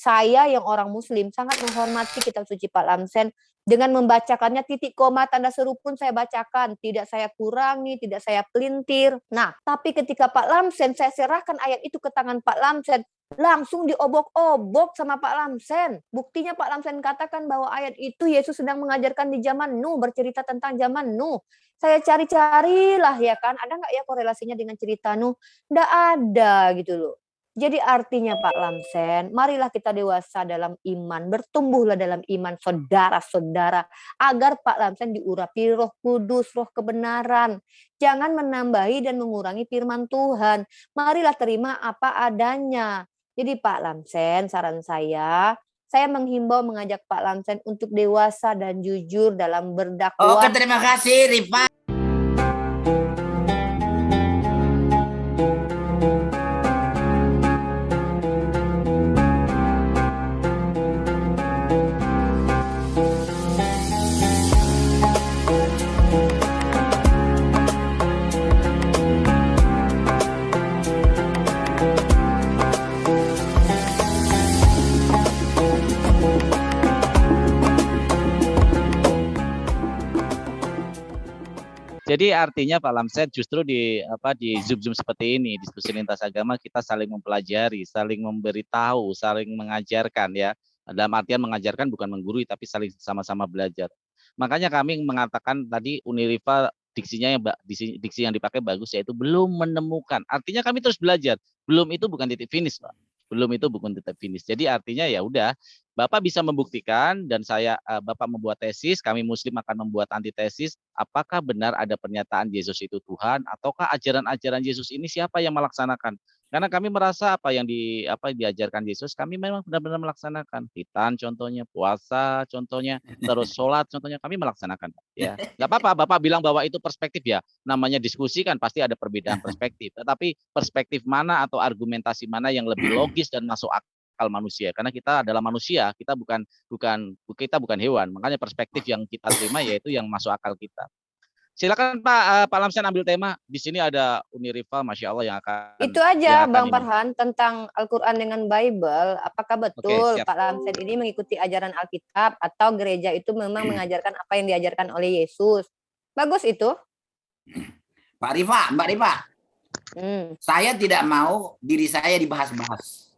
Saya yang orang Muslim sangat menghormati kitab suci Pak Lamsen dengan membacakannya titik koma tanda seru pun saya bacakan, tidak saya kurangi, tidak saya pelintir. Nah, tapi ketika Pak Lamsen saya serahkan ayat itu ke tangan Pak Lamsen, langsung diobok-obok sama Pak Lamsen. Buktinya Pak Lamsen katakan bahwa ayat itu Yesus sedang mengajarkan di zaman Nuh, bercerita tentang zaman Nuh. Saya cari-carilah ya kan, ada nggak ya korelasinya dengan cerita Nuh? Nggak ada gitu loh. Jadi artinya Pak Lamsen, marilah kita dewasa dalam iman, bertumbuhlah dalam iman saudara-saudara, agar Pak Lamsen diurapi Roh Kudus, Roh kebenaran. Jangan menambahi dan mengurangi firman Tuhan. Marilah terima apa adanya. Jadi Pak Lamsen, saran saya menghimbau mengajak Pak Lamsen untuk dewasa dan jujur dalam berdakwah. Oke, terima kasih Rifa. Jadi artinya Pak Lamsen justru di Zoom seperti ini, diskusi lintas agama, kita saling mempelajari, saling memberitahu, saling mengajarkan ya. Dalam artian mengajarkan bukan menggurui tapi saling sama-sama belajar. Makanya kami mengatakan tadi Uniriva diksinya diksi yang dipakai bagus, yaitu belum menemukan. Artinya kami terus belajar. Belum itu bukan titik finish, Pak. Belum itu bukan titik finish. Jadi artinya ya udah, Bapak bisa membuktikan dan Bapak membuat tesis, kami Muslim akan membuat antitesis. Apakah benar ada pernyataan Yesus itu Tuhan, ataukah ajaran-ajaran Yesus ini siapa yang melaksanakan? Karena kami merasa apa yang diajarkan Yesus, kami memang benar-benar melaksanakan. Khitan contohnya, puasa contohnya, terus sholat contohnya, kami melaksanakan. Ya, nggak apa-apa. Bapak bilang bahwa itu perspektif ya. Namanya diskusi kan pasti ada perbedaan perspektif. Tetapi perspektif mana atau argumentasi mana yang lebih logis dan masuk akal manusia? Karena kita adalah manusia, kita bukan hewan. Makanya perspektif yang kita terima yaitu yang masuk akal kita. Silakan Pak Lamsen ambil tema. Di sini ada Uniriva, Masya Allah yang akan. Itu aja Bang Farhan tentang Al-Quran dengan Bible. Apakah betul Pak Lamsen ini mengikuti ajaran Alkitab atau gereja itu memang mengajarkan apa yang diajarkan oleh Yesus? Bagus itu. Mbak Rifa, saya tidak mau diri saya dibahas-bahas.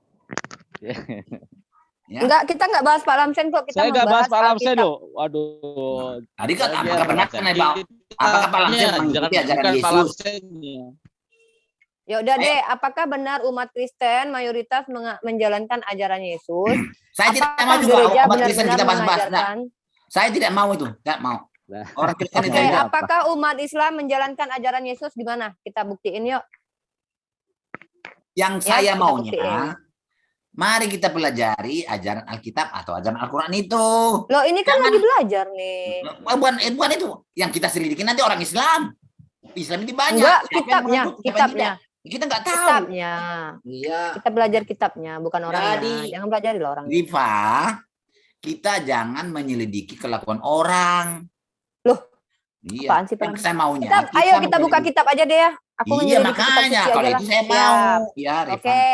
Ya. Enggak, kita enggak bahas Pak Lamsen kok. Kita saya enggak bahas Pak Lamsen loh. Waduh. Tadi kan apakah benar apakah Pak Lamsen mengikuti ajaran Yesus? Ya udah deh, apakah benar umat Kristen mayoritas menjalankan ajaran Yesus? Saya tidak mau juga umat Kristen kita bahas-bahas. Saya tidak mau itu, tidak mau. Orang Kristen itu. Apakah umat Islam menjalankan ajaran Yesus gimana? Kita buktiin yuk. Yang saya maunya, mari kita pelajari ajaran Alkitab atau ajaran Al-Quran itu. Loh ini kan lagi belajar nih. Bukan itu. Yang kita selidikin nanti orang Islam. Islam ini banyak. Enggak, kitabnya. Kita nggak tahu. Kitabnya. Iya. Kita belajar kitabnya, bukan orangnya. Jangan pelajari loh orangnya. Rifa, kita jangan menyelidiki kelakuan orang. Loh, iya. Apaan sih, Yang saya maunya. Ayo kita buka kitab aja deh ya. Aku iya makanya kalau itu saya mau. Ya, Rifa. Oke.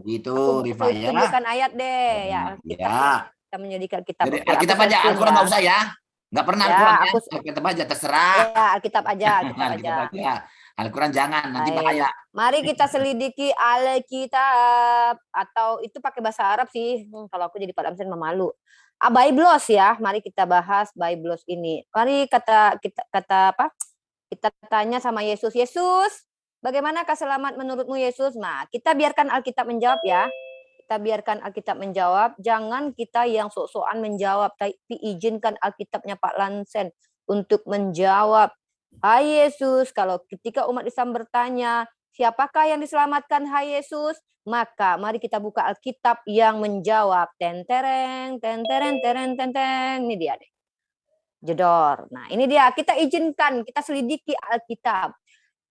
Gitu, Rifa ya. Tunjukkan ayat deh ya. Kita menyelidiki kitab. Alkitab aja, Al-Quran nggak usah ya. Nggak pernah Al-Quran ya. Alkitab aja terserah. Ya, Alkitab aja. Al-Quran jangan, nanti bahaya. Mari kita selidiki Alkitab, atau itu pakai bahasa Arab sih. Kalau aku jadi Pak Lamsen memalu. Biblos ya, mari kita bahas Biblos ini. Mari kita tanya sama Yesus. Yesus, bagaimanakah selamat menurutmu Yesus? Nah, kita biarkan Alkitab menjawab ya. Kita biarkan Alkitab menjawab. Jangan kita yang sok-sokan menjawab, tapi izinkan Alkitabnya Pak Lamsen untuk menjawab. Hai Yesus, kalau ketika umat Islam bertanya, siapakah yang diselamatkan hai Yesus? Maka mari kita buka Alkitab yang menjawab. Tentereng. Ini dia deh. Jedor. Nah ini dia, kita izinkan, kita selidiki Alkitab.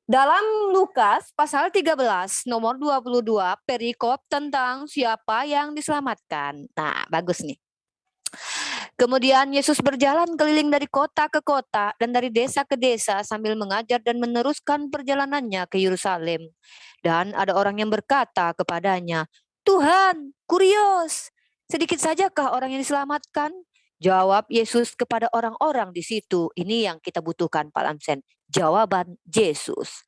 Dalam Lukas pasal 13 nomor 22 perikop tentang siapa yang diselamatkan. Nah bagus nih. Kemudian Yesus berjalan keliling dari kota ke kota dan dari desa ke desa sambil mengajar dan meneruskan perjalanannya ke Yerusalem. Dan ada orang yang berkata kepadanya, Tuhan, kurios, Sedikit sajakah orang yang diselamatkan? Jawab Yesus kepada orang-orang di situ. Ini yang kita butuhkan, Pak Lamsen. Jawaban Yesus.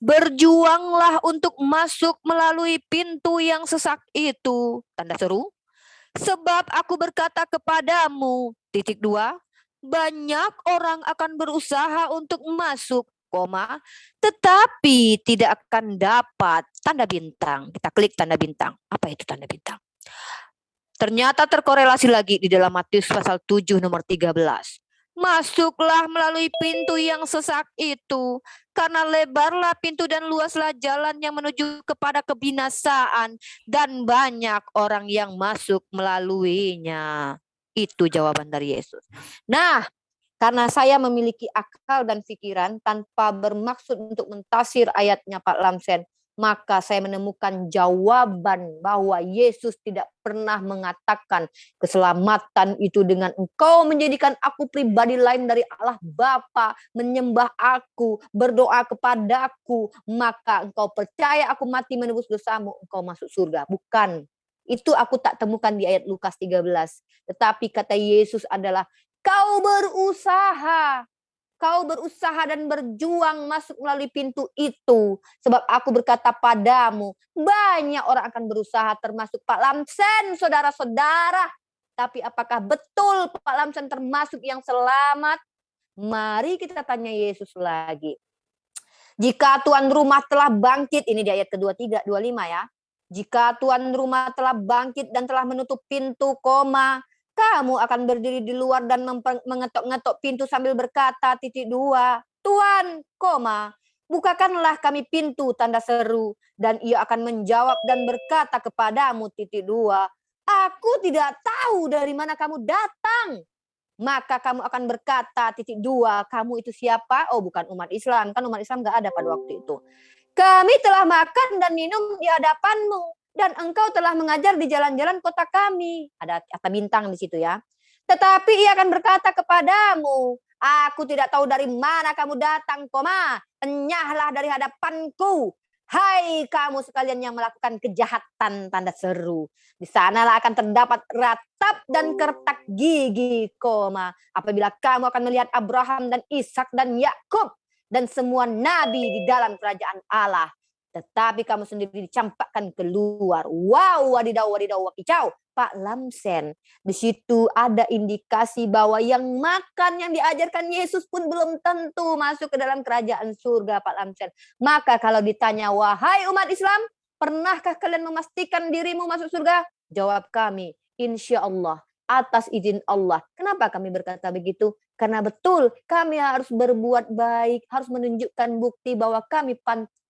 Berjuanglah untuk masuk melalui pintu yang sesak itu. Tanda seru. Sebab aku berkata kepadamu, titik 2, banyak orang akan berusaha untuk masuk, koma, tetapi tidak akan dapat. Tanda bintang. Kita klik tanda bintang. Apa itu tanda bintang? Ternyata terkorelasi lagi di dalam Matius pasal 7 nomor 13. Masuklah melalui pintu yang sesak itu, karena lebarlah pintu dan luaslah jalan yang menuju kepada kebinasaan, dan banyak orang yang masuk melaluinya. Itu jawaban dari Yesus. Nah, karena saya memiliki akal dan pikiran tanpa bermaksud untuk mentafsir ayatnya Pak Lamsen, maka saya menemukan jawaban bahwa Yesus tidak pernah mengatakan keselamatan itu dengan engkau menjadikan aku pribadi lain dari Allah Bapa, menyembah aku, berdoa kepadaku, maka engkau percaya aku mati menebus dosamu, engkau masuk surga. Bukan. Itu aku tak temukan di ayat Lukas 13. Tetapi kata Yesus adalah, kau berusaha dan berjuang masuk melalui pintu itu. Sebab aku berkata padamu, banyak orang akan berusaha termasuk Pak Lamsen, saudara-saudara. Tapi apakah betul Pak Lamsen termasuk yang selamat? Mari kita tanya Yesus lagi. Jika tuan rumah telah bangkit, ini di ayat ke-23, 25 ya. Jika tuan rumah telah bangkit dan telah menutup pintu, koma, kamu akan berdiri di luar dan mengetok-ngetok pintu sambil berkata, titik 2, Tuan, koma, bukakanlah kami pintu, tanda seru. Dan ia akan menjawab dan berkata kepadamu, titik 2, aku tidak tahu dari mana kamu datang. Maka kamu akan berkata, titik 2, kamu itu siapa? Oh, bukan umat Islam. Kan umat Islam gak ada pada waktu itu. Kami telah makan dan minum di hadapanmu. Dan engkau telah mengajar di jalan-jalan kota kami. Ada kata bintang di situ ya. Tetapi ia akan berkata kepadamu, aku tidak tahu dari mana kamu datang, koma, enyahlah dari hadapanku. Hai kamu sekalian yang melakukan kejahatan, tanda seru. Di sanalah akan terdapat ratap dan kertak gigi, koma. Apabila kamu akan melihat Abraham dan Ishak dan Yakub dan semua nabi di dalam kerajaan Allah. Tetapi kamu sendiri dicampakkan keluar. Wow, wadidaw, wakicau. Pak Lamsen, di situ ada indikasi bahwa yang makan yang diajarkan Yesus pun belum tentu masuk ke dalam kerajaan surga, Pak Lamsen. Maka kalau ditanya, wahai umat Islam, pernahkah kalian memastikan dirimu masuk surga? Jawab kami, insya Allah, atas izin Allah. Kenapa kami berkata begitu? Karena betul kami harus berbuat baik, harus menunjukkan bukti bahwa kami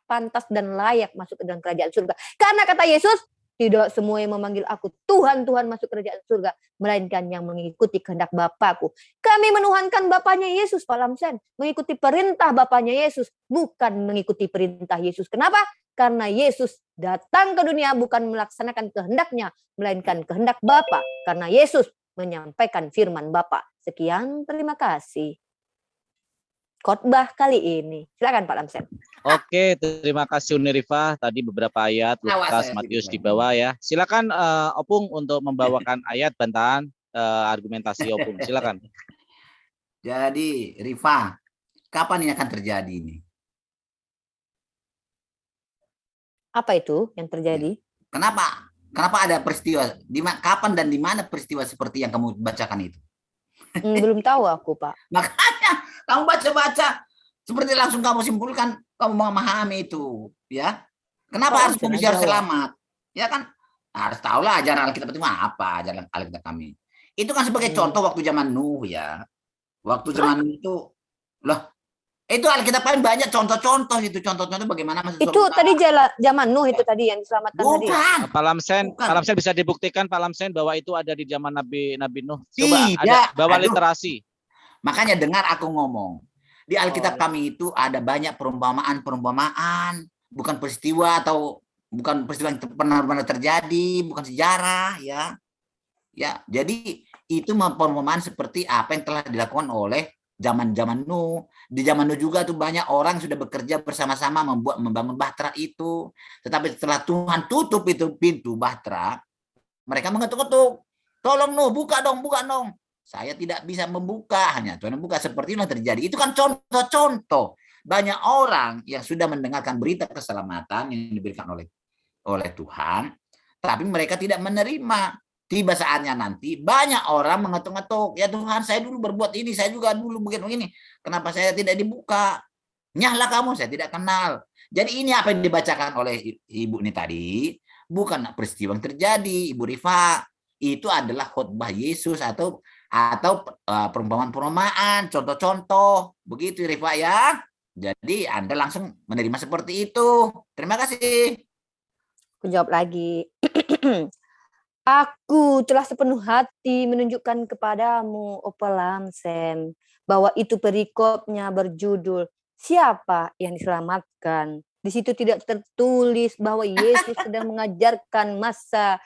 pantas dan layak masuk ke dalam kerajaan surga. Karena kata Yesus, tidak semua yang memanggil aku Tuhan, Tuhan masuk kerajaan surga, melainkan yang mengikuti kehendak Bapakku. Kami menuhankan Bapaknya Yesus, Pak Lamsen, mengikuti perintah Bapaknya Yesus, bukan mengikuti perintah Yesus. Kenapa? Karena Yesus datang ke dunia bukan melaksanakan kehendaknya, melainkan kehendak Bapa. Karena Yesus menyampaikan firman Bapa. Sekian, terima kasih. Khotbah kali ini. Silakan Pak Lamsen. Oke, terima kasih Uni Rifah. Tadi beberapa ayat Lukas, Matius di bawah ya. Silakan Opung untuk membawakan ayat bantahan argumentasi Opung. Silakan. Jadi Rifah, kapan ini akan terjadi ini? Apa itu yang terjadi? Kenapa ada peristiwa? Kapan dan di mana peristiwa seperti yang kamu bacakan itu? Belum tahu aku, Pak. Makanya kamu baca-baca seperti langsung kamu simpulkan, kamu memahami itu, ya. Kenapa harus manusia harus selamat? Ya kan? Harus tahulah ajaran Alkitab itu apa, ajaran Alkitab kami. Itu kan sebagai contoh waktu zaman Nuh ya. Waktu zaman itu loh, itu Alkitab paling banyak contoh-contoh itu, contoh-contoh bagaimana masuk itu surga. Tadi zaman Nuh itu tadi yang diselamatkan tadi. Pak Lamsen bisa dibuktikan Pak Lamsen bahwa itu ada di zaman Nabi Nuh. Coba ada bawa literasi. Makanya dengar aku ngomong. Di Alkitab kami itu ada banyak perumpamaan, bukan peristiwa atau bukan peristiwa yang pernah terjadi, bukan sejarah ya. Ya, jadi itu perumpamaan seperti apa yang telah dilakukan oleh zaman Nuh. Di zaman Nuh juga tuh banyak orang sudah bekerja bersama-sama membangun bahtera itu. Tetapi setelah Tuhan tutup itu pintu bahtera, mereka mengetuk-ketuk. tolong Nuh, buka dong. Saya tidak bisa membuka, hanya Tuhan yang buka. Seperti itu yang terjadi. Itu kan contoh-contoh. Banyak orang yang sudah mendengarkan berita keselamatan yang diberikan oleh Tuhan, tapi mereka tidak menerima. Tiba saatnya nanti banyak orang mengetuk-ngetuk, ya Tuhan saya dulu berbuat ini, saya juga dulu begini, kenapa saya tidak dibuka? Nyahlah kamu, saya tidak kenal. Jadi ini apa yang dibacakan oleh Ibu ini tadi, bukan peristiwa yang terjadi, Ibu Rifa. Itu adalah khotbah Yesus atau perumpamaan-perumpamaan, contoh-contoh. Begitu Rifa ya. Jadi Anda langsung menerima seperti itu. Terima kasih. Aku jawab lagi. Aku telah sepenuh hati menunjukkan kepadamu, Opa Lamsen, bahwa itu perikopnya berjudul Siapa yang diselamatkan. Di situ tidak tertulis bahwa Yesus sedang mengajarkan masa.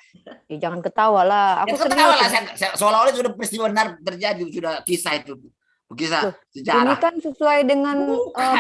Jangan ketawa lah. Aku ketawa lah, serius. seolah-olah sudah peristiwa benar terjadi, sudah kisah itu. Kisah sejarah. Ini kan sesuai dengan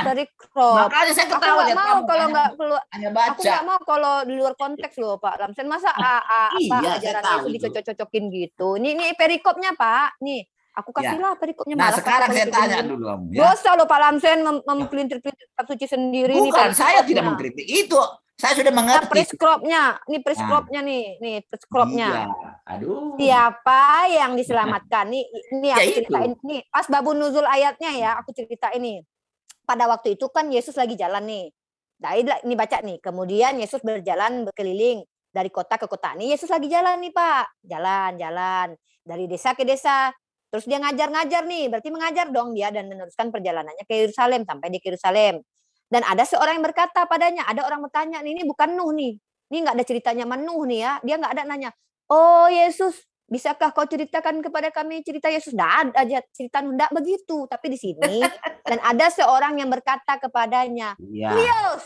perikrop. Makanya saya ketawa. Aku nggak mau kalau nggak keluar. Hanya baca. Aku nggak mau kalau di luar konteks loh Pak Lamsen. Masa ajaran itu dicocok-cocokin gitu. Ini perikopnya Pak. Nih, aku kasihlah perikopnya. Nah sekarang saya tanya dulu kamu. Dosa loh Pak Lamsen mempelintir-pelintir kitab suci sendiri. Bukan, saya tidak mengkritik itu. Saya sudah mengerti. Ini preskripnya nih preskripnya. Iya. Aduh. Siapa yang diselamatkan? Ini aku Ya, ceritain nih. Pas babun nuzul ayatnya ya, aku cerita ini. Pada waktu itu kan Yesus lagi jalan nih. Nah, ini baca nih. Kemudian Yesus berjalan berkeliling dari kota ke kota. Nih Yesus lagi jalan nih, Pak. Jalan dari desa ke desa. Terus dia ngajar-ngajar nih. Berarti mengajar dong dia dan meneruskan perjalanannya ke Yerusalem sampai di Yerusalem. Dan ada seorang yang berkata padanya, ada orang bertanya, ini bukan Nuh nih. Ini nggak ada ceritanya Nuh nih ya. Dia nggak ada nanya, oh Yesus, bisakah kau ceritakan kepada kami cerita Yesus? Nggak ada cerita Nuh, nggak begitu. Tapi di sini, dan ada seorang yang berkata kepadanya, Kurios,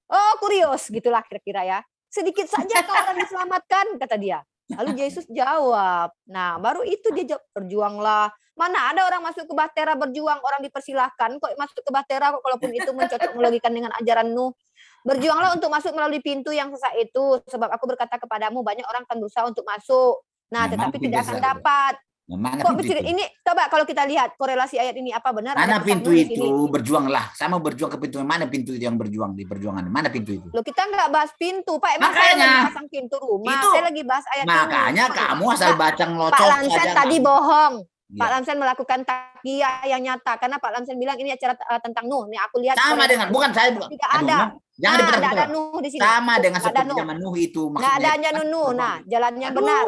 oh Kurios, gitulah kira-kira ya. Sedikit saja kau orang diselamatkan, kata dia. Lalu Yesus jawab, nah baru itu dia jawab, berjuanglah. Mana ada orang masuk ke Bahtera berjuang, orang dipersilahkan kok masuk ke Bahtera kok, kalaupun itu mencocok-melogikan dengan ajaran Nuh. Berjuanglah untuk masuk melalui pintu yang sesak itu, sebab aku berkata kepadamu banyak orang akan berusaha untuk masuk. Nah, tetapi tidak akan dapat. Kok ini coba kalau kita lihat korelasi ayat ini apa benar? Mana pintu itu? Berjuanglah. Sama berjuang ke pintu. Mana pintu itu yang berjuang di perjuangan? Mana pintu itu? Loh, kita nggak bahas pintu, Pak. Emang makanya, saya lagi pasang pintu rumah. Itu, saya lagi bahas ayat makanya ini. Kamu asal baca ngelocok. Pak Lamsen tadi bohong. Ya. Pak Lamsen melakukan takia yang nyata karena Pak Lamsen bilang ini acara tentang Nuh. Nih aku lihat sama dengan bukan saya bukan. Tidak ada. Jangan ada Nuh di sini. Sama dengan seperti zaman Nuh itu. Nggak adanya Nuh. Nah, jalannya benar.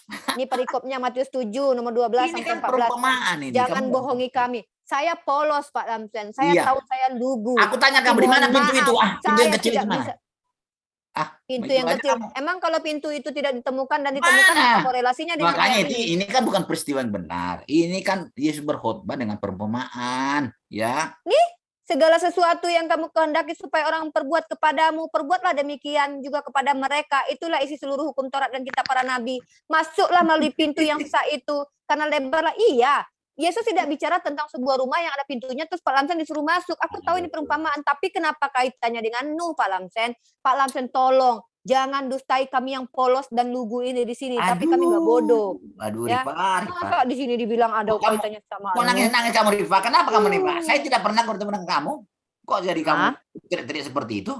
Ini perikopnya Matius 7 nomor 12 ini sampai kan 14. Jangan bohongi kami. Saya polos Pak Lamsen. Saya tahu saya lugu. Aku tanya kamu di mana pintu itu? Pintu yang kecil itu mana? Pintu yang kecil. Emang kalau pintu itu tidak ditemukan dan ditemukan apa korelasinya dengan makanya ini kan bukan peristiwa yang benar. Ini kan Yesus berkhotbah dengan perumpamaan, ya. Nih, segala sesuatu yang kamu kehendaki supaya orang perbuat kepadamu, perbuatlah demikian juga kepada mereka. Itulah isi seluruh hukum Taurat dan kitab para nabi. Masuklah melalui pintu yang sesak itu, karena lebarlah. Iya, Yesus tidak bicara tentang sebuah rumah yang ada pintunya terus Pak Lamsen disuruh masuk. Aku tahu ini perumpamaan, tapi kenapa kaitannya dengan Nuh, Pak Lamsen? Pak Lamsen tolong, jangan dustai kami yang polos dan lugu ini di sini. Tapi kami nggak bodoh. Aduh, ya? Masa di sini dibilang ada kaitannya sama Nuh? Nangis kamu Rifa. Kenapa kamu Rifa? Saya tidak pernah bertemu dengan kamu. Kok jadi kamu tidak seperti itu?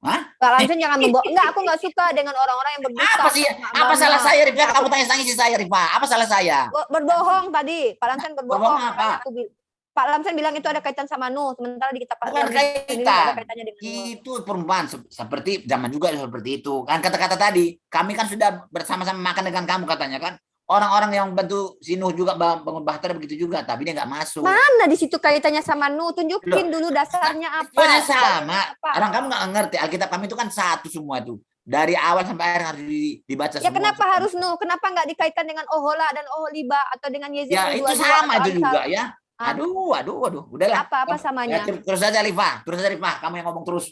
Hah? Pak Lamsen jangan membawa. Enggak, aku nggak suka dengan orang-orang yang berdusta. Apa sih? Apa salah saya, Rifa? Kamu tanya si saya, Rifa. Apa salah saya? Berbohong tadi. Pak Lamsen berbohong. Apa? Pak Lamsen bilang itu ada kaitan sama Nuh, sementara di kitab bukan kaitan. Itu perumpamaan seperti zaman juga seperti itu. Kan kata-kata tadi, kami kan sudah bersama-sama makan dengan kamu katanya kan. Orang-orang yang bantu si Nuh juga bangun Bahtera begitu juga, tapi dia nggak masuk. Mana di situ kaitannya sama Nuh? Tunjukin dulu dasarnya apa. Sama. Orang kamu nggak ngerti. Alkitab kami itu kan satu semua itu. Dari awal sampai akhir harus dibaca semua. Ya kenapa harus Nuh? Kenapa nggak dikaitkan dengan Ohola dan Oholiba atau dengan Yesus? Ya itu sama itu juga ya. Aduh. Udahlah. Apa samanya? Ya, terus saja Rifa. Kamu yang ngomong terus.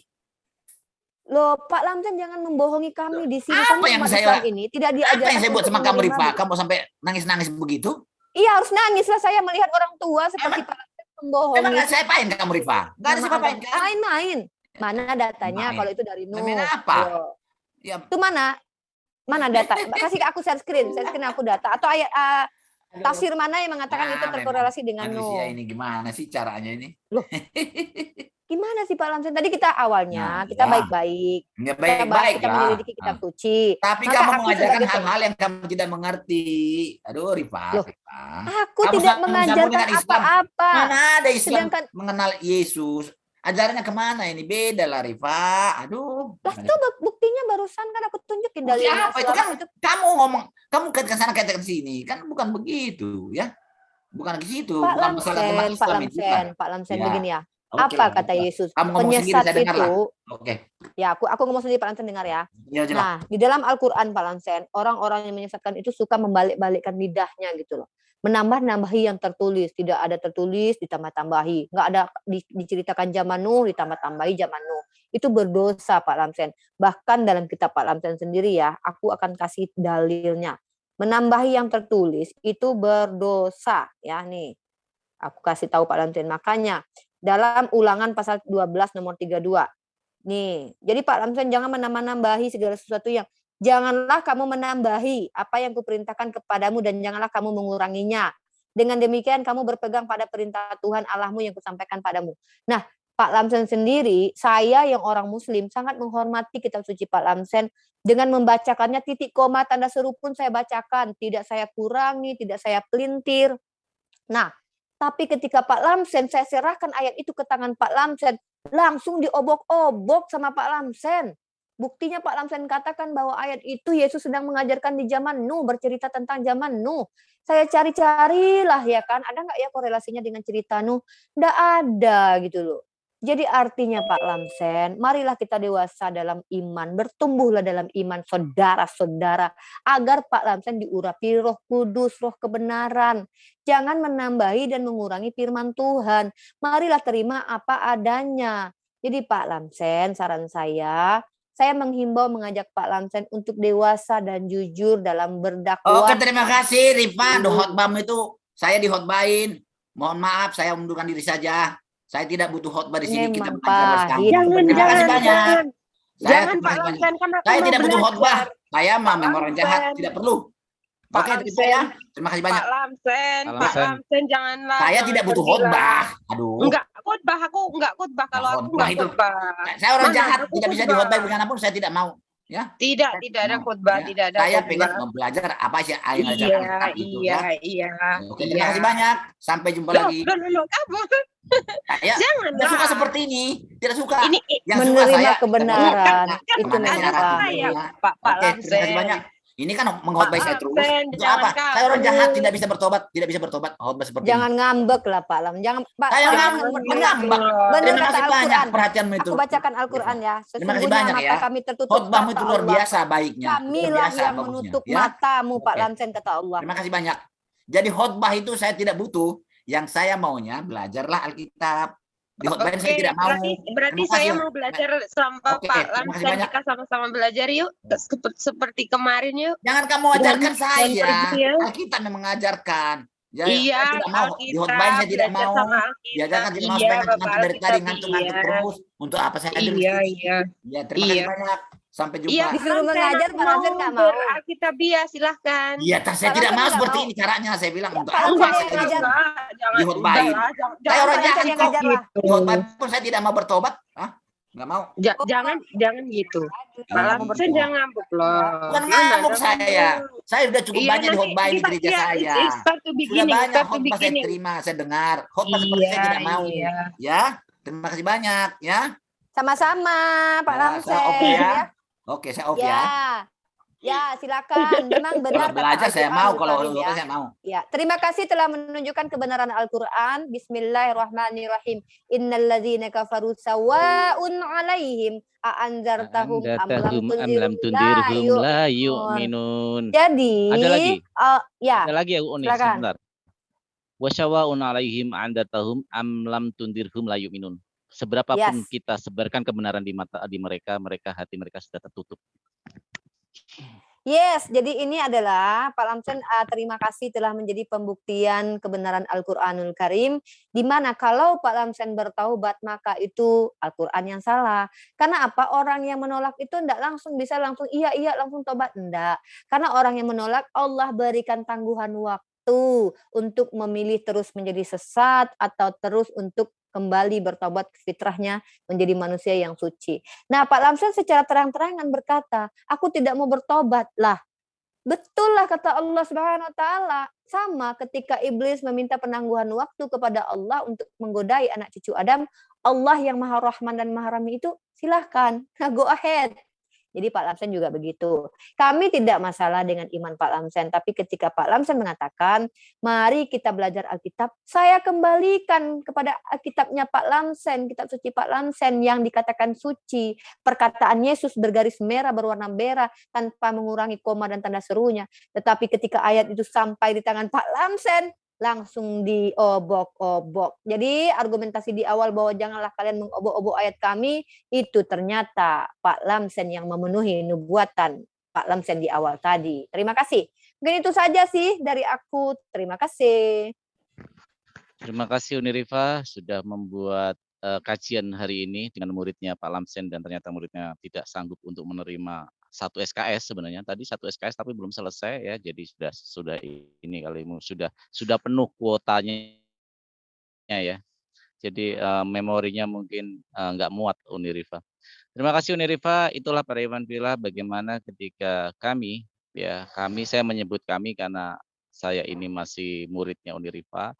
Loh, Pak Lamsen jangan membohongi kami di sini. Apa yang saya ini tidak diajarkan. Apa yang saya buat sama kamu Rifa? Kamu sampai nangis-nangis begitu? Iya, harus nangis lah saya melihat orang tua seperti Pak Lamsen membohongi. Emang nggak saya apain kamu Rifa? Nggak ada siapa-apain kan? Main-main. Mana datanya kalau itu dari Nuh? Main apa? Ya. Itu mana? Mana data? Kasih aku share screen aku data. Atau ayat tafsir mana yang mengatakan itu memang terkorelasi dengan manusia Nuh? ini gimana sih caranya ini? Loh, gimana sih Pak Lamsen? Tadi kita awalnya Nah, kita ya, baik-baik, nggak kita baik-baik kita lah. menyelidiki kitab Nah, suci. tapi Maka kamu aku mengajarkan sebagai hal-hal yang kamu tidak mengerti. Aduh, loh, Rifat. aku Kamu tidak sambung mengajarkan dengan Islam. apa-apa. Mana ada Islam Sedangkan mengenal Yesus? Ajarannya kemana ini? Beda lah, Rifa. Aduh. lah tuh buktinya barusan kan aku tunjukin Bukti dalilnya. apa itu kan kamu ngomong, kamu kaitkan sana kaitkan sini, kan bukan begitu ya, bukan ke situ, Pak bukan masalah agama Lamsen, Pak Islam itu kan. Lamsen, Pak Lamsen Ya, begini ya. oke Apa lah. kata Yesus? Kamu ngomong sendiri, Penyesat saya dengar lah. itu, Oke. ya aku ngomong sendiri Pak Lamsen dengar ya. Ya, jelas. Nah, di dalam Al-Qur'an Pak Lamsen, orang-orang yang menyesatkan itu suka membalik-balikkan lidahnya gitu loh. Menambah-nambahi yang tertulis, tidak ada tertulis ditambah-tambahi, nggak ada diceritakan zaman Nuh ditambah-tambahi zaman Nuh. Itu berdosa Pak Lamsen. Bahkan dalam kitab Pak Lamsen sendiri ya, aku akan kasih dalilnya. Menambahi yang tertulis itu berdosa ya nih. Aku kasih tahu Pak Lamsen. Makanya dalam Ulangan pasal 12 nomor 32. Nih, jadi Pak Lamsen jangan menambah-nambahi segala sesuatu yang janganlah kamu menambahi apa yang kuperintahkan kepadamu dan janganlah kamu menguranginya. Dengan demikian kamu berpegang pada perintah Tuhan Allahmu yang kusampaikan padamu. Nah, Pak Lamsen sendiri, saya yang orang muslim sangat menghormati kitab suci Pak Lamsen dengan membacakannya titik koma tanda seru pun saya bacakan, tidak saya kurangi, tidak saya pelintir. Nah, tapi ketika Pak Lamsen saya serahkan ayat itu ke tangan Pak Lamsen, langsung diobok-obok sama Pak Lamsen. Buktinya Pak Lamsen katakan bahwa ayat itu Yesus sedang mengajarkan di zaman Nuh, bercerita tentang zaman Nuh. Saya cari-carilah ya kan, ada nggak ya korelasinya dengan cerita Nuh? Nggak ada gitu loh. Jadi artinya Pak Lamsen, marilah kita dewasa dalam iman, bertumbuhlah dalam iman saudara-saudara, agar Pak Lamsen diurapi Roh Kudus, Roh kebenaran. Jangan menambahi dan mengurangi firman Tuhan. Marilah terima apa adanya. Jadi Pak Lamsen, saran saya menghimbau mengajak Pak Lamsen untuk dewasa dan jujur dalam berdakwah. Oke, terima kasih Rifa. Khotbahmu itu saya dihotbahin. Mohon maaf, saya undurkan diri saja. Saya tidak butuh khotbah di sini. Kita Memang belajar bersama. pahit. Terima kasih banyak. Jangan Terima Pak kasih banyak. Lamsen, kan aku Saya mau tidak butuh khotbah. belajar. Saya mah Pak memang orang jahat, Lamsen. tidak perlu. Pak Oke, terima Lamsen. ya. Terima kasih banyak. Pak Lamsen, Pak Pak Lamsen. Lamsen janganlah. Saya jangan tidak butuh pergilah. khotbah. Aduh. Enggak khotbah, aku enggak khotbah kalau aku Khotbah enggak itu. khotbah. Saya orang Mana jahat, aku tidak bisa khotbah? dihotbah dimanapun. Saya tidak mau. Ya. Tidak ada Mau, khotbah, ya. tidak ada Saya khotbah. pengen belajar apa sih yang diajarkan kitab itu ya. Iya. Oke, terima kasih banyak. Sampai jumpa lagi. Loh, kamu. Saya Jangan tidak suka lah. seperti ini. Tidak suka. Ini Yang suka Menerima saya kebenaran, kemana itu saya memang arahkan, pahit. ya. Pak Oke, terima kasih Lamsen. banyak. Ini kan menghotbah saya terus. Lamsen, Untuk jangan apa? Saya orang kabur. jahat, tidak bisa bertobat, tidak bisa bertobat. Khotbah seperti Jangan ini. ngambek lah Pak Lam. Jangan Pak. Saya Pak, ngambek, benar, ngambek. benar Terima kata kasih banyak Al-Quran. perhatianmu itu. Aku bacakan Al-Quran ya. Terima kasih Sesungguhnya banyak mata ya. kami tertutup Khotbahmu itu kata luar Allah. biasa baiknya. Luar Kamilah biasa yang bagusnya. menutup Ya. matamu Pak Oke. Lamsen kata Allah. Terima kasih banyak. Jadi khotbah itu saya tidak butuh. Yang saya maunya belajarlah Alkitab. Di khotbah saya tidak mau. Berarti Terima saya kasih. mau belajar sama Oke, Pak terima kasih Lamsen. banyak. Kita sama-sama belajar yuk. Seperti kemarin yuk. Jangan kamu ajarkan saya. pergi ya. Alkitab yang mengajarkan. Ya, Iya, saya tidak mau. Di khotbah saya tidak belajar mau. sama Ya jangan Alkitab. tidak mau Iya, supaya Bapak ngantuk dari tadi Alkitab, ngantuk iya. terus. Untuk apa saya hadir di Iya, sini? iya. Ya, terima kasih Iya. banyak. Sampai jumpa. Iya, Disuruh Lamsen, mengajar, aku Pak Lamsen nggak mau. Alkitabiah, silahkan. Iya, saya Pak tidak Lamsen mau nggak seperti mau. ini caranya. Saya bilang untuk Pak apa Lamsen saya yang di ngajar. sini? Jangan Dihotbahin. udah lah, jangan Saya orang Pak jahat Lamsen yang kok. ngajar lah. gitu. Dihotbah pun saya tidak mau bertobat. Hah? Nggak mau. Jangan gitu. Pak Iya. Lamsen jangan ngambek loh. Bukan Mana ngamuk ada saya. ngambek. Saya sudah cukup Iya, banyak nanti dihotbahin di gereja saya. start to Sudah beginning, banyak start to khotbah saya beginning. terima, saya dengar. Khotbah seperti saya tidak mau. Iya. Ya, terima kasih banyak. Ya, Sama-sama Pak Ya, Lamsen. saya off ya. Oke, saya off ya. Ya, silakan. Memang benar Kalau belajar kata saya Al-Quran mau, kalau Al-Karim, khotbah ya. saya mau. Ya, terima kasih telah menunjukkan kebenaran Al-Quran. Bismillahirrahmanirrahim. Innalladzina kafaru sawa'un 'alaihim a'anzartahum am lam tundirhum la yu'minun. Jadi, Ada lagi? ya. Ada lagi aku nih silakan. sebentar. Wasyawa'un 'alaihim andartahum am lam tundirhum la yu'minun. Seberapapun Yes. kita sebarkan kebenaran di mereka hati mereka sudah tertutup. Yes, jadi ini adalah Pak Lamsen, terima kasih telah menjadi pembuktian kebenaran Al-Qur'anul Karim, di mana kalau Pak Lamsen bertaubat maka itu Al-Qur'an yang salah. Karena apa? Orang yang menolak itu enggak langsung bisa langsung iya iya langsung tobat, enggak. Karena orang yang menolak Allah berikan tangguhan waktu untuk memilih terus menjadi sesat atau terus untuk kembali bertobat ke fitrahnya menjadi manusia yang suci. Nah, Pak Lamsen secara terang-terangan berkata, "Aku tidak mau bertobat." Lah, betul lah kata Allah Subhanahu wa taala. Sama ketika iblis meminta penangguhan waktu kepada Allah untuk menggodai anak cucu Adam, Allah yang Maha Rahman dan Maha Rahim itu silahkan, go ahead. Jadi Pak Lamsen juga begitu. Kami tidak masalah dengan iman Pak Lamsen, tapi ketika Pak Lamsen mengatakan, mari kita belajar Alkitab, saya kembalikan kepada Alkitabnya Pak Lamsen, kitab suci Pak Lamsen yang dikatakan suci. Perkataan Yesus bergaris merah berwarna merah tanpa mengurangi koma dan tanda serunya. Tetapi ketika ayat itu sampai di tangan Pak Lamsen, langsung diobok-obok. Jadi argumentasi di awal bahwa janganlah kalian mengobok-obok ayat kami, itu ternyata Pak Lamsen yang memenuhi nubuatan Pak Lamsen di awal tadi. Terima kasih. Mungkin itu saja sih dari aku. Terima kasih. Terima kasih Uniriva sudah membuat kajian hari ini dengan muridnya Pak Lamsen dan ternyata muridnya tidak sanggup untuk menerima satu SKS sebenarnya tadi satu SKS tapi belum selesai ya, jadi sudah ini kali sudah penuh kuotanya ya. Jadi memorinya mungkin nggak muat Uniriva. Terima kasih Uniriva. Itulah para Iwan Pila bagaimana ketika kami saya menyebut kami karena saya ini masih muridnya Uniriva.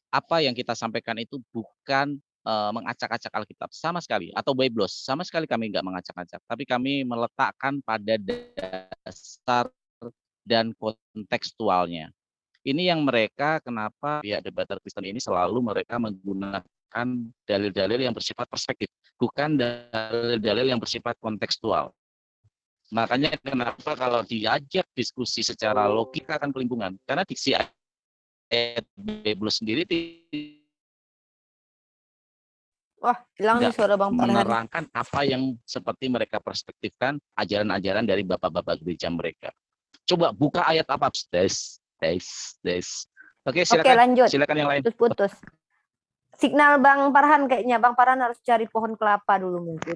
Apa yang kita sampaikan itu bukan mengacak-acak Alkitab sama sekali atau Biblos sama sekali kami nggak mengacak-acak, tapi kami meletakkan pada dasar dan kontekstualnya. Ini yang mereka kenapa pihak debater Kristen ini selalu mereka menggunakan dalil-dalil yang bersifat perspektif, bukan dalil-dalil yang bersifat kontekstual. Makanya kenapa kalau diajak diskusi secara logika akan kelimpungan, karena diksi ayat Biblos sendiri Wah, hilang nih tidak suara Bang Farhan. menerangkan apa yang seperti mereka perspektifkan ajaran-ajaran dari bapak-bapak gereja mereka. Coba buka ayat apa? Oke, Oke, lanjut. silakan yang lain. Putus-putus. Signal Bang Farhan kayaknya. Bang Farhan harus cari pohon kelapa dulu mungkin.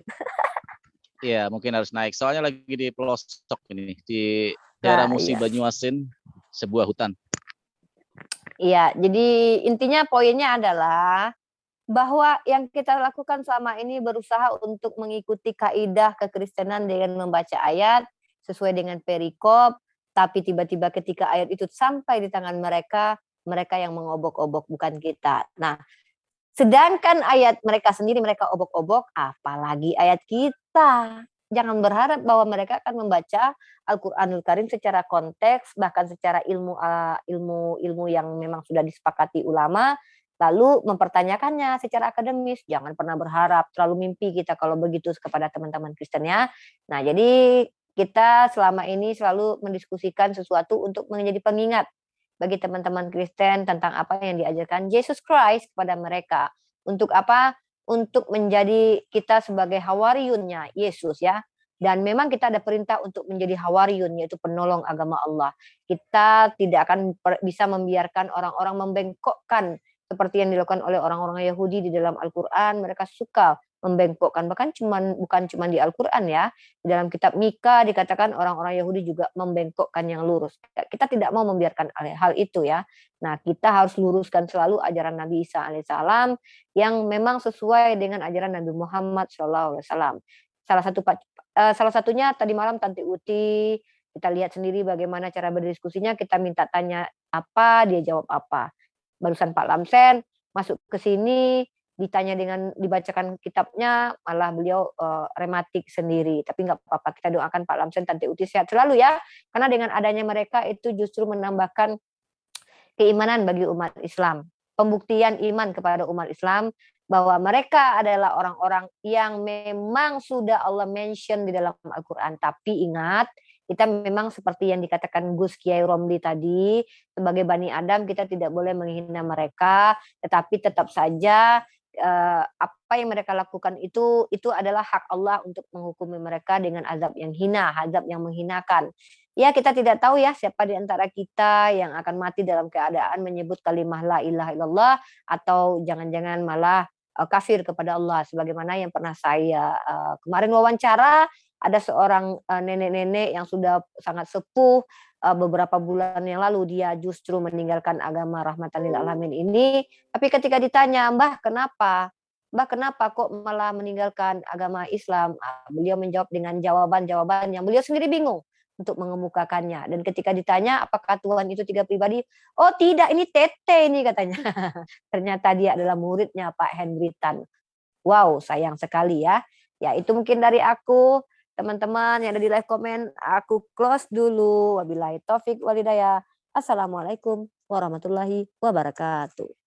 Iya, mungkin harus naik. Soalnya lagi di pelosok ini di daerah Musi Banyuasin, sebuah hutan. Iya, jadi intinya poinnya adalah bahwa yang kita lakukan selama ini berusaha untuk mengikuti kaidah kekristenan dengan membaca ayat sesuai dengan perikop, tapi tiba-tiba ketika ayat itu sampai di tangan mereka, mereka yang mengobok-obok bukan kita. Nah, sedangkan ayat mereka sendiri mereka obok-obok, apalagi ayat kita. Jangan berharap bahwa mereka akan membaca Al-Qur'anul Karim secara konteks, bahkan secara ilmu yang memang sudah disepakati ulama, lalu mempertanyakannya secara akademis. Jangan pernah berharap, terlalu mimpi kita kalau begitu kepada teman-teman Kristen ya. Nah, jadi kita selama ini selalu mendiskusikan sesuatu untuk menjadi pengingat bagi teman-teman Kristen tentang apa yang diajarkan Yesus Christ kepada mereka. Untuk apa? Untuk menjadi kita sebagai hawariunnya Yesus ya. Dan memang kita ada perintah untuk menjadi hawariun, yaitu penolong agama Allah. Kita tidak akan bisa membiarkan orang-orang membengkokkan seperti yang dilakukan oleh orang-orang Yahudi di dalam Al-Quran. Mereka suka membengkokkan, bahkan bukan cuma di Al-Quran ya. Di dalam kitab Mika dikatakan orang-orang Yahudi juga membengkokkan yang lurus. Kita tidak mau membiarkan hal itu ya. Nah, kita harus luruskan selalu ajaran Nabi Isa alaihissalam yang memang sesuai dengan ajaran Nabi Muhammad SAW. Salah satunya tadi malam Tante Uti, kita lihat sendiri bagaimana cara berdiskusinya, kita minta tanya apa, dia jawab apa. Barusan Pak Lamsen masuk ke sini, dibacakan kitabnya, malah beliau rematik sendiri. Tapi nggak apa-apa, kita doakan Pak Lamsen, Tante Uti sehat selalu ya. Karena dengan adanya mereka itu justru menambahkan keimanan bagi umat Islam. Pembuktian iman kepada umat Islam bahwa mereka adalah orang-orang yang memang sudah Allah mention di dalam Al-Quran. Tapi ingat, kita memang seperti yang dikatakan Gus Kiai Romli tadi, sebagai Bani Adam kita tidak boleh menghina mereka, tetapi tetap saja apa apa yang mereka lakukan itu adalah hak Allah untuk menghukumi mereka dengan azab yang hina, azab yang menghinakan. Ya, kita tidak tahu ya siapa di antara kita yang akan mati dalam keadaan menyebut kalimah la ilaha illallah atau jangan-jangan malah kafir kepada Allah, sebagaimana yang pernah saya kemarin wawancara, ada seorang nenek-nenek yang sudah sangat sepuh, beberapa bulan yang lalu dia justru meninggalkan agama rahmatan lil alamin ini, tapi ketika ditanya, "Mbah, kenapa? Mbah, kenapa kok malah meninggalkan agama Islam?" Beliau menjawab dengan jawaban-jawaban yang beliau sendiri bingung untuk mengemukakannya. Dan ketika ditanya, "Apakah Tuhan itu 3 pribadi?" "Oh, tidak, ini Tete ini," katanya. Ternyata dia adalah muridnya Pak Henry Tan. Wow, sayang sekali ya. Ya, itu mungkin dari aku. Teman-teman yang ada di live komen, aku close dulu. Wabillahi taufik walhidayah. Assalamualaikum warahmatullahi wabarakatuh.